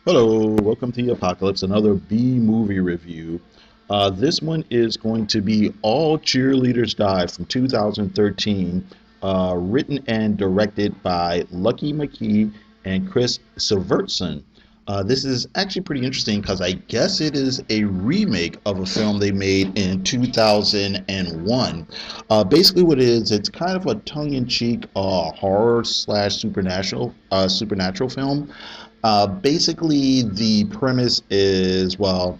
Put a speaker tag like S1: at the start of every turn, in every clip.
S1: Hello, welcome to the Apocalypse, another B movie review. This one is going to be All Cheerleaders Die from 2013, written and directed by Lucky McKee and Chris Silvertson. This is actually pretty interesting because I guess it is a remake of a film they made in 2001. Basically, what it is, it's kind of a tongue-in-cheek horror slash supernatural film. Basically, the premise is, well,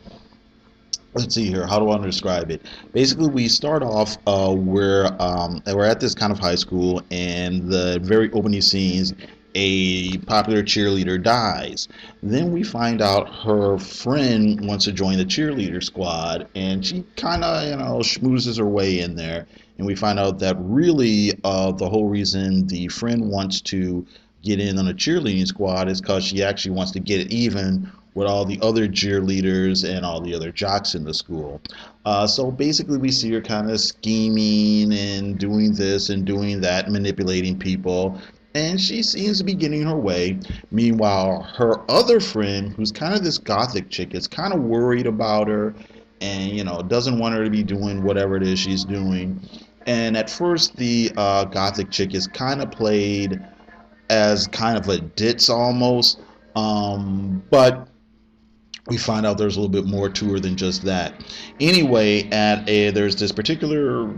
S1: let's see here. How do I want to describe it? Basically, we start off we're at this kind of high school, and the very opening scenes, a popular cheerleader dies. Then we find out her friend wants to join the cheerleader squad, and she kind of, schmoozes her way in there. And we find out that really the whole reason the friend wants to get in on a cheerleading squad is because she actually wants to get even with all the other cheerleaders and all the other jocks in the school. So basically, we see her kind of scheming and doing this and doing that, manipulating people. And she seems to be getting her way. Meanwhile, her other friend, who's kind of this gothic chick, is kind of worried about her and, doesn't want her to be doing whatever it is she's doing. And at first, the gothic chick is kind of played as kind of a ditz almost. But we find out there's a little bit more to her than just that. Anyway, there's this particular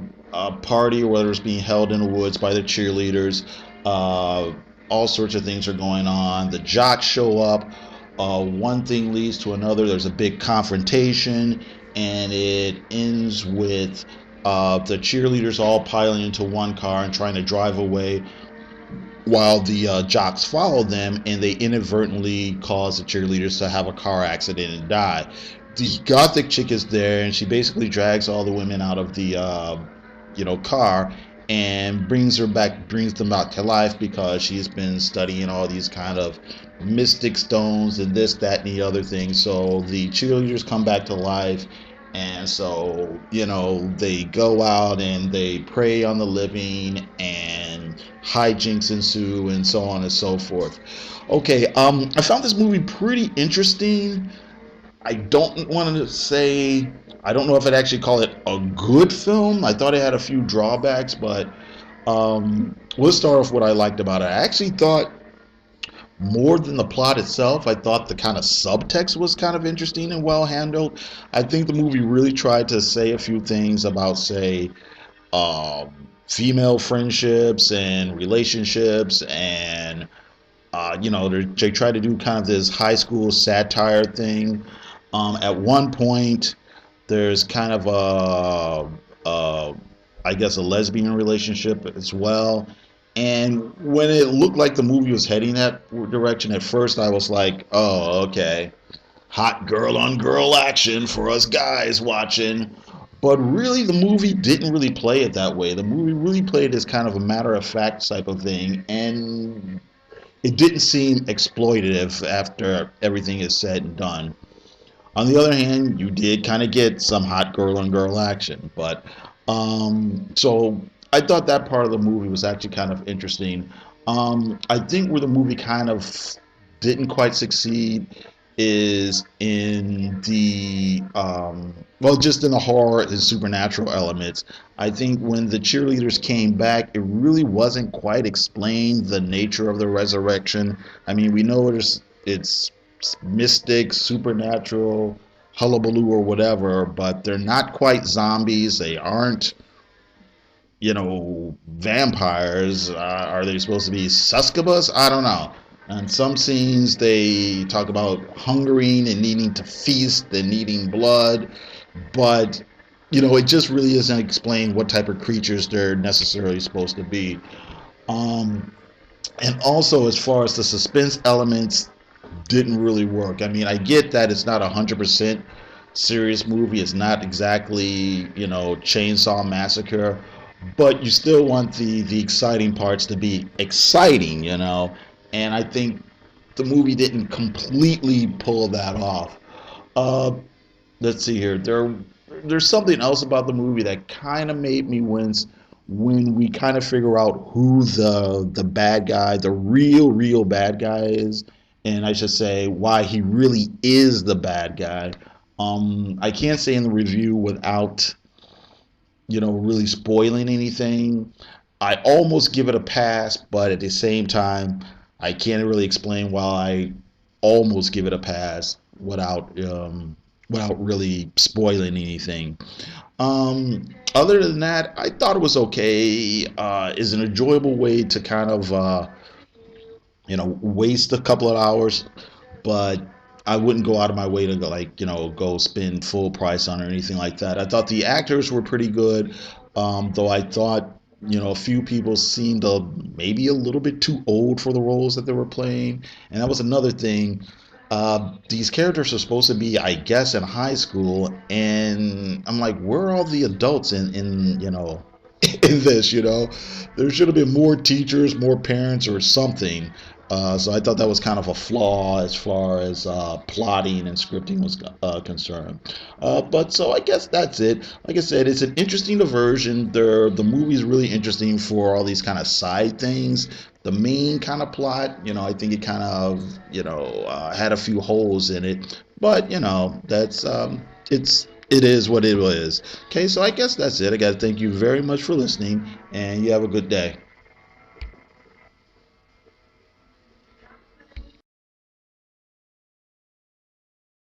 S1: party, or whether it's being held in the woods by the cheerleaders. All sorts of things are going on. The jocks show up. One thing leads to another. There's a big confrontation, and it ends with the cheerleaders all piling into one car and trying to drive away, while the jocks follow them, and they inadvertently cause the cheerleaders to have a car accident and die. The gothic chick is there, and she basically drags all the women out of the car and brings them back to life, because she's been studying all these kind of mystic stones and this, that, and the other thing. So the cheerleaders come back to life, and so, they go out and they prey on the living, and hijinks ensue, and so on and so forth. Okay, I found this movie pretty interesting. I don't want to say, I don't know if I'd actually call it a good film. I thought it had a few drawbacks, but let's start off what I liked about it. I actually thought, more than the plot itself, I thought the kind of subtext was kind of interesting and well handled. I think the movie really tried to say a few things about, say, female friendships and relationships, and they tried to do kind of this high school satire thing. At one point, there's kind of I guess, a lesbian relationship as well. And when it looked like the movie was heading that direction, at first I was like, oh, okay, hot girl on girl action for us guys watching. But really, the movie didn't really play it that way. The movie really played as kind of a matter of fact type of thing, and it didn't seem exploitative after everything is said and done. On the other hand, you did kind of get some hot girl on girl action, but so I thought that part of the movie was actually kind of interesting. I think where the movie kind of didn't quite succeed is in the just in the horror and supernatural elements. I think when the cheerleaders came back, it really wasn't quite explained the nature of the resurrection. I mean, we know it's mystic, supernatural, hullabaloo or whatever, but they're not quite zombies. They aren't, vampires. Are they supposed to be succubus? I don't know. In some scenes, they talk about hungering and needing to feast and needing blood, but it just really isn't explained what type of creatures they're necessarily supposed to be. And also, as far as the suspense elements, didn't really work. I mean, I get that it's not 100% serious movie. It's not exactly, Chainsaw Massacre, but you still want the exciting parts to be exciting, and I think the movie didn't completely pull that off. Let's see here. There's something else about the movie that kind of made me wince when we kind of figure out who the bad guy, the real bad guy is, and I should say why he really is the bad guy. I can't say in the review without really spoiling anything. I almost give it a pass, but at the same time, I can't really explain why I almost give it a pass without really spoiling anything. Other than that, I thought it was okay. Is an enjoyable way to kind of waste a couple of hours, but I wouldn't go out of my way to go go spend full price on it or anything like that. I thought the actors were pretty good, though I thought a few people seemed maybe a little bit too old for the roles that they were playing, and that was another thing. These characters are supposed to be, I guess, in high school, and I'm like, where are all the adults in in this? There should have been more teachers, more parents, or something. So I thought that was kind of a flaw as far as plotting and scripting was concerned. But so I guess that's it. Like I said, it's an interesting diversion. The movie is really interesting for all these kind of side things. The main kind of plot, I think it kind of, had a few holes in it. But that's it is what it is. Okay, so I guess that's it. I got to thank you very much for listening, and you have a good day.